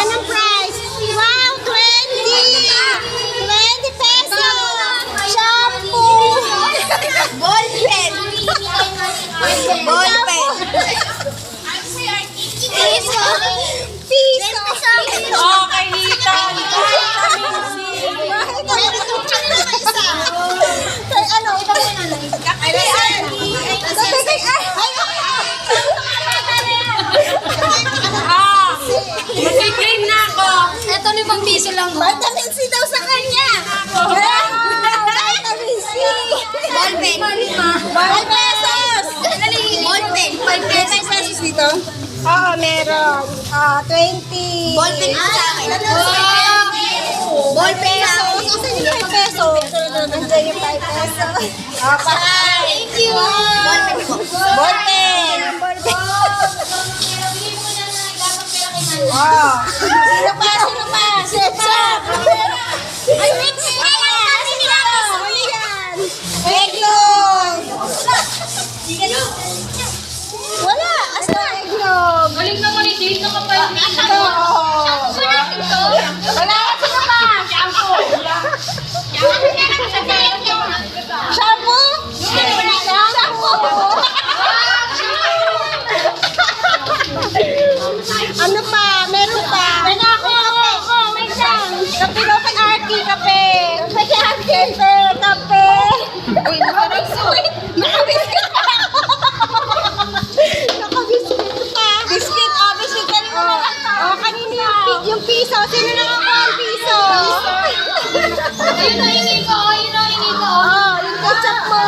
Anong price? Wow, 20! 20 pesos! Shampoo! Ballpen. Ballpen. Piso! Piso! Okay, Lita. Kay ano? Mag-claim na ako. Ito 5 piso lang. Vitamin C daw sa kanya! Vitamin C! Ballpen. 5 pesos! Ballpen. 5 pesos dito. Oo, meron. 20. Ballpen po sa akin. Ballpen sa akin. Asan yung 5 pesos? Nandiyan yung 5 pesos. Thank you. Ballpen po. Ballpen! Wow! Sino pa? Sino pa? Ketchup! Ay, mix! Huli yan! Eggnog! Wala! Asa ang eggnog? Galing naman eh. Date na kapal. Ito! Wala! Sino pa? Shampoo? Shampoo! Ano pa? Meron pa? Meron ako! May isang! Kape daw kay Arky! Kape! Kape kay Arky! Kape! Uy, nakabiskuit! Nakabiskuit pa! Nakabiskuit pa! Biscuit! Biscuit ka rin naman! Kanina yung piso! Sino nakakuha ang piso? Ayun na hingi ko. Ayun na hingi ko. Yung ketchup mo!